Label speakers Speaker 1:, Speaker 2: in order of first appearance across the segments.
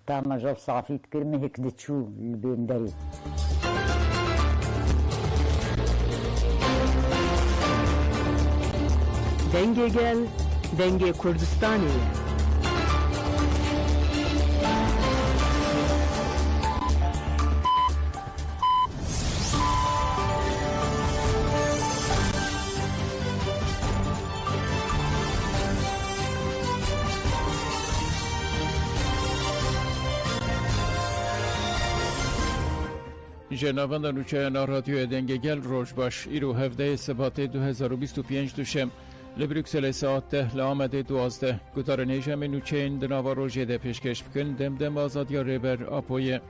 Speaker 1: تاما جاب صافي تكرمه هيك دتشو اللي بين دري
Speaker 2: دنگ گل دنگ کردستانی
Speaker 3: جنابان نوچه رادیو دنگ گل روش باش ایرو 17 سبات 2025 دوشم لبروکسل ساعت 10 لآمده 12 گدار نیجم نوچه این دناوا روژه ده پیشکش بکن دم آزادی ریبر آپویه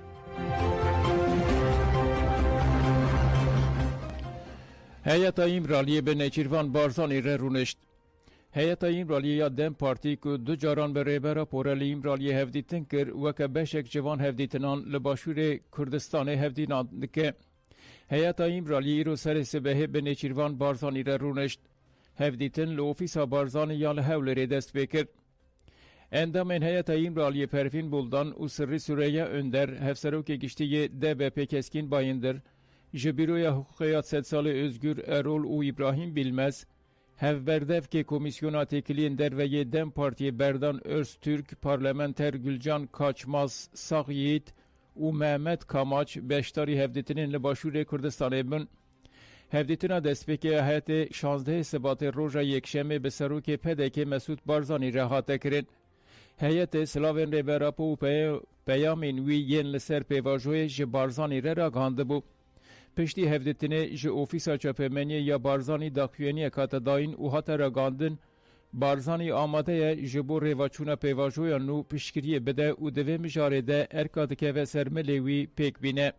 Speaker 3: هیئت ایمرالی به نچیروان بارزانی رونشت هیئت ایمرالی یا دم پارتی که دو جاران به ریبر پورل ایمرالی هفدیتن کر وک بشک جوان هفدیتنان لباشور کردستان هفدینان دکه هیئت ایمرالی رو سر سبه به نچیروان بارزانی رونشت هفدیتن لوفیسا بارزان یا لحول ری دست بکرد. اندام این هیئت ایمرالی پرفین بولدان و سری سوریه اندر هفسروک گشتی ده به پیکسکین بایندر جبیروی حقوقیات 100 سال özgür ارول و ابراهیم بیلمز هف بردف که کمیسیونات کلین در و دم پارتی بردان ارس ترک پارلمانتر گلجان کاچماز ساقیید و محمد کاماچ beştari هفدیتنین لباشور کردستان بون هفدیتنا دستپیک هیئت 16 سبات روژا یکشنبه به سروک پدک مسعود بارزانی رهاته کرد. هیئت سلاوین ریبراپو و پیامین وی ین لسر پیواجوی ج بارزانی را گانده بو. پشتی هفدیتنه ج اوفیسا چاپمنی یا بارزانی داخوینی کاتداین و هاتا را گاندن بارزانی آماده جبو ریواچونا پیواجوی نو پشکری بده و دوی مجاره ده ارکادکه و سرملیوی پیک بینه.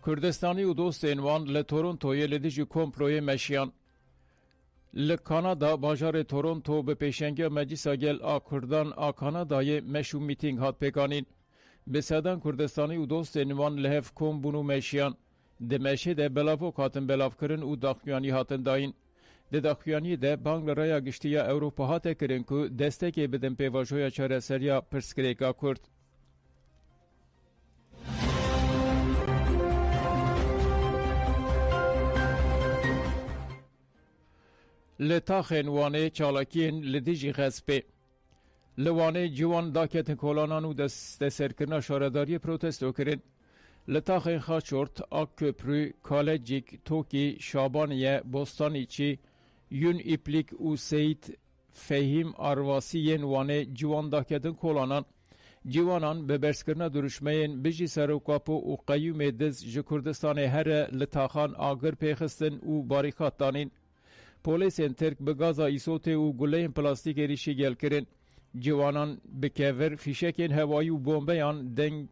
Speaker 3: کردستانی و دوست انوان لتورنتوی لدیجی کمپروی مشیان لکانادا باجار تورنتو به پیشنگی مجلس گل کردان کانادای مشو میتینگ هات پیکانین به سدان کردستانی و دوست انوان لهف کم بونو مشیان ده مشه ده بلافو کاتن بلاف کرن و داخویانی هاتن داین ده داخویانی ده بانگ لرایا گشتیا اوروپا هات کرن که دستکی بدن پیواجویا چاره سریا پرسکریکا کرد. لتاخن وانه چالاکین لدیجی غصبه لوانه جوان داکت کولانانو دست سرکرنا شارداری پروتستو کرن لتاخن خاچورت آکپرو کالجیک توکی شابانیه بوستانیچی یون ایپلیک و سید فهیم آرواسیین وانه جوان داکت کولانان جوانان به برسکرنا درشمین بجی سروکاپو و قیوم دز جکردستان هر لتاخان آگر پیخستن و باریخات دانین پولیسین ترک به گازا ایسوته و گلهین پلاستیک ریشی گل کرن جوانان بکیور فیشکین هوایی و بومبیان دنگ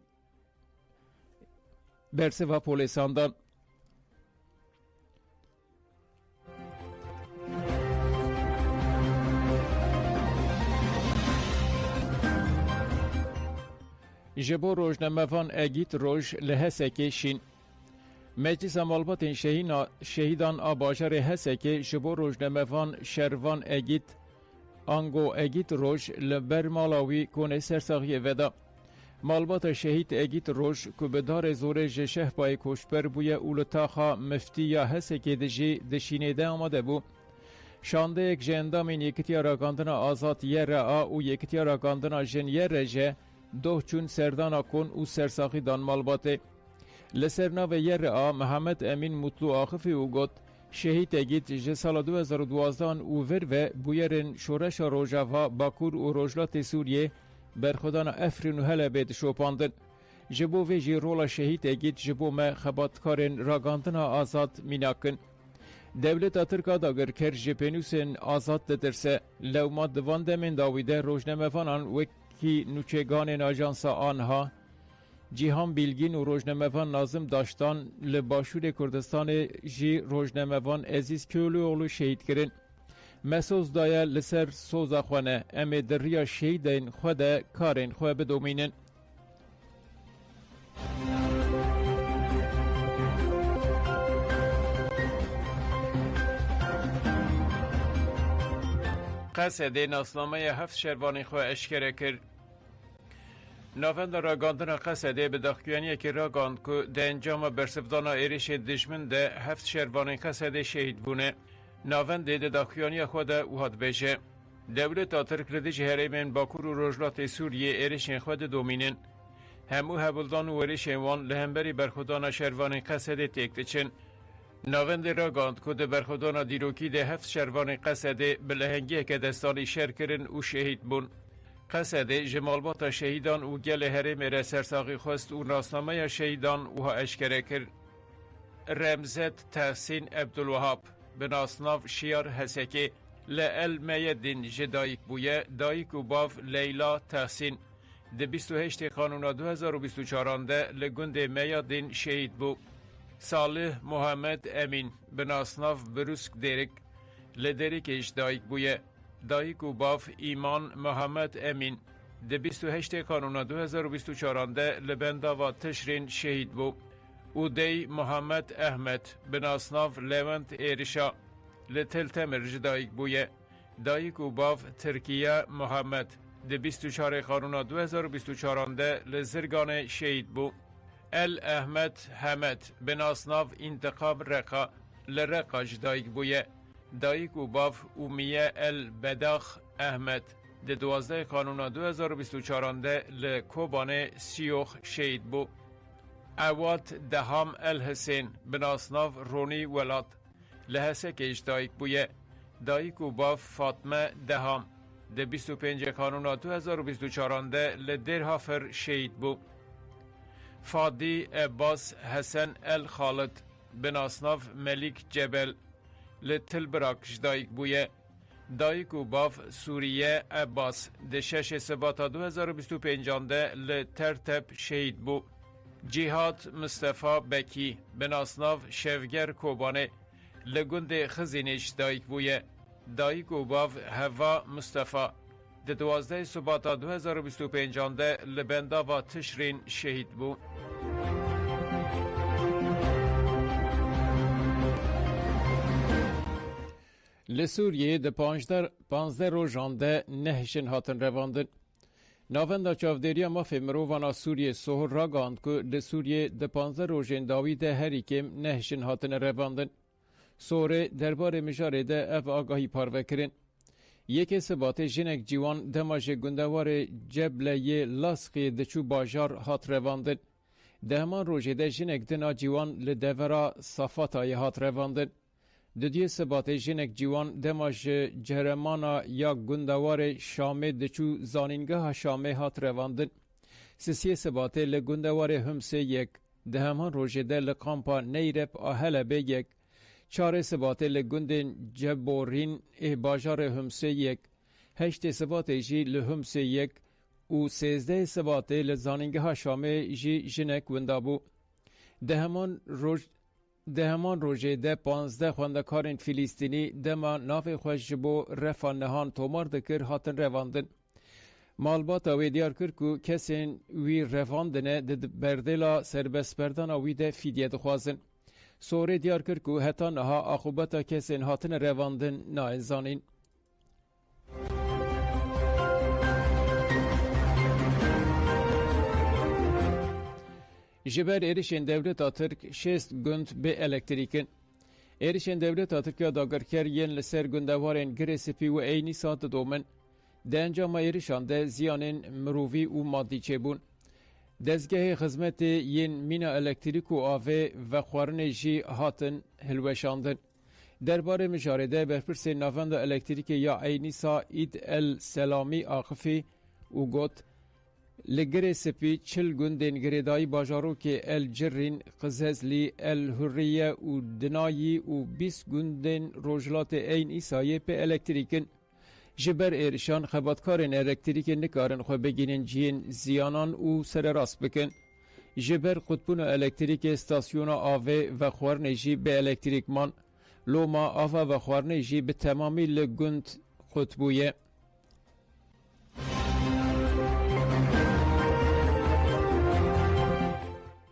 Speaker 3: برسه و پولیساندان جبو روزنامه‌وان اگیت روز لحسکی شین مجلس مالبات شهیدان آباجر هسکه جبو روزنامه‌وان شروان اگیت آنگو اگیت روز لبر مالاوی کنه سرساخی ودا مالبات شهید اگیت روز که به دار زور جشه پای کشبر بوی اولتاخا مفتی یا هسکه دجی دشینیده آمده بو شانده یک جندامین یکتیا راگاندنا آزاد یه را و یکتیا راگاندنا جن یه رجه دو چون سردانا کن و سرساخی دان مالباته لسرناو یر محمد امین مطلو آخفی او گوت شهید اگید جه سال 2012 او ور و بویرن شورش روژاوا باکور و روجلات سوریه برخودان افرین و هلبید شوپاندن جبو و جی رولا شهید اگید جبو ما خباتکارن راگاندن آزاد میناکن دولت ترکا داگر کر جپنوسن آزاد ددرسه لوما دوان دمین داویده روزنامه‌وانان وکی نوچگان آژانسا آنها جیهان بیلگین و روزنامه‌وان نازم داشتان لباشور کردستان جی روزنامه‌وان عزیز کولوغلو شهید کرن مسوز دایا لسر سوزا خوانه امی در ریا شهیدین خود کارین خواه بدومینن قصد ناسنامه هفت شروانی خو اشکره کرد. ناوند راگاندن قصده به داخویانی که راگاند که ده انجام برسفدان ایرش دشمن ده هفت شروانی قصده شهید بونه. ناوند ده داخویانی خود وحد بشه. دولت ترک لده جهرمین باکور و رجلات سوریه ایرش خود دومینن. همو هبلدان و ایرش وان لهمبری برخودان شروانی قصده تکتچن. ناوند راگاند که ده برخودان دیروکی ده هفت شروانی قصده به لحنگی که دستانی شر کرن و شهید بون. قصده جمالبات شهیدان و گل هرم را سرساقی خواست و ناسنامه شهیدان و اشکره کرد. رمزت تحسین عبدالوهاب به ناسناف شیار هسکی لعلمه دین جدایک بویه دایک و باف لیلا تحسین ده 28 قانون 2024 ده لگند میادین شهید بو. صالح محمد امین به ناسناف بروسک دیرک لدریکش دایک بویه دایک و باف ایمان محمد امین ده 28 قانون 2024 ده لبندا و تشرین شهید بو. او دی محمد احمد به ناسناف لیونت ایرشا لتل تمر جدایک بویه دایک و باف ترکیه محمد ده 24 قانون 2024 ده لزرگان شهید بو. ال احمد حمد به ناسناف انتقام رقا لرقا جدایک بویه دایک و باف اومیه البداخ احمد ده 12 قانون 2024 ده لکوبان سیوخ شهید بو. اوات دهام الحسین به ناسناف رونی ولاد لحسه کش دایک بویه دایک و باف فاطمه دهام ده 25 قانون 2024 ده لدرهافر شهید بو. فادی عباس حسن الخالد به ناسناف ملیک جبل لتلبراک جدایک بویه دایک و باف سوریه عباس ده 6 سباتا 2025 ده لترتب شهید بو. جهاد مصطفی بکی به ناسناف شفگر کوبانه لگند خزینش دایک بویه دایک و باف هوا مصطفی ده 12 سباتا 2025 ده لبندا و تشرین شهید بو. لسوریه ده 15 روزان ده نهشن هاتن رواندن. ناوندا چاودریا مافی مرووانا سوریه سهر راگاند که لسوریه ده 15 روزن داوی ده هریکم نهشن هاتن رواندن. سوره درباره مجاره ده اف آگاهی پارو کرن. یک سبات جنک جیوان دماج گندوار جبله لاسقی دچو باجار هات رواندن. دهمان روژه ده جنک دنا جیوان لدورا صفاتای هات رواندن. ددی سبات جنک جیوان دماج جهرمانا یا گندوار شامه دچو زانینگاه شامه هات رواندن. سسی سبات لگندوار همسه یک دهمان روژه ده لقامپا نیرپ آهل به یک چهار سبات لگندن جبورین باجار همسه یک هشت سبات جی لهمسه یک و 13 سبات لزانینگاه شامه جی جنک وندابو. دهمان روژه ده 15 خواندکارین فیلیستینی دما ناف خوش بو رفا نهان تومار دکر هاتن رواندن. مالباتا وی دیار کر که کسین وی رواندنه ده بردلا سربست بردن وی ده فیدیه دخوازن. سوره دیار کر که حتی نها آخوبتا کسین هاتن رواندن ناینزانین. جبر ایرشین دولت ترک 6 گند به الکتریکن. ایرشین دولت ترک داگرکر ین لسر گندوارن گرسپی و اینی ساعت دومن. ده انجام ایرشان ده زیانین مروی و مادی چه بون. دزگاه خدمت ین مینا الکتریک و آوه و خوارن جی هاتن هلوشاندن. درباره مجارده برپرس ناوند الکتریک یا اینی ساعت السلامی آخفی و گوت لگره سپی 40 گندن گردایی باجارو که الجرین قزهزلی الهریه و دنایی و 20 گندن روجلات این ایسایه په الکتریکن. جبر ایرشان خباتکارن الکتریک نکارن خو بگینن جین زیانان و سر راست بکن. جبر قطبون الکتریک استاسیون آوه و خوارنجی به الکتریک من لوما آوه و خوارنجی به تمامی لگند قطبویه.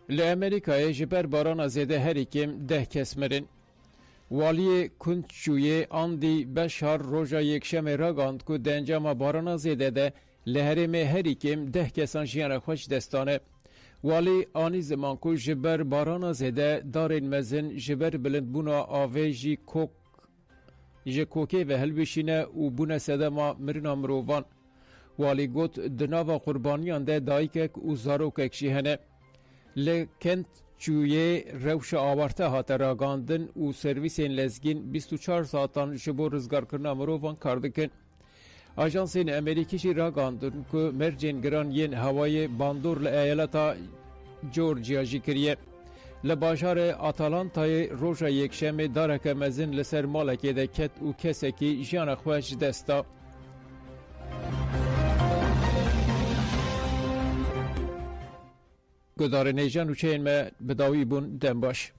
Speaker 3: لامریکای جبر باران زیده هریکم 10 کس مرن. والی کنچوی آندی بشار روژا یکشم راگاند که دنجام بارانا زیده ده لحرم هریکم 10 کسان جیان خوش دستانه. والی آنی زمان که جبر بارانا زیده دارین مزن جبر بلندبونا آوه جی کوکه و هلوشینه و بونه سدما مرنا مرووان. والی گوت دناوا قربانیان ده دایکک و زاروکک شیهنه. لکنت چویه روش آورته هات راگاندن و سرویسین لزگین 24 ساعتان جبو رزگار کرنا مرووان کاردکن. آژانسین امریکیشی راگاندن که مرجین گران ین هوای باندور لایالتا جورجیا جی کریه. لباشار آتالانتای روژا یکشم دارک مزن لسر مالکی ده کت و کسکی جیان خوش دستا. گدار نیجان و چین ما بداوی بون دن باش.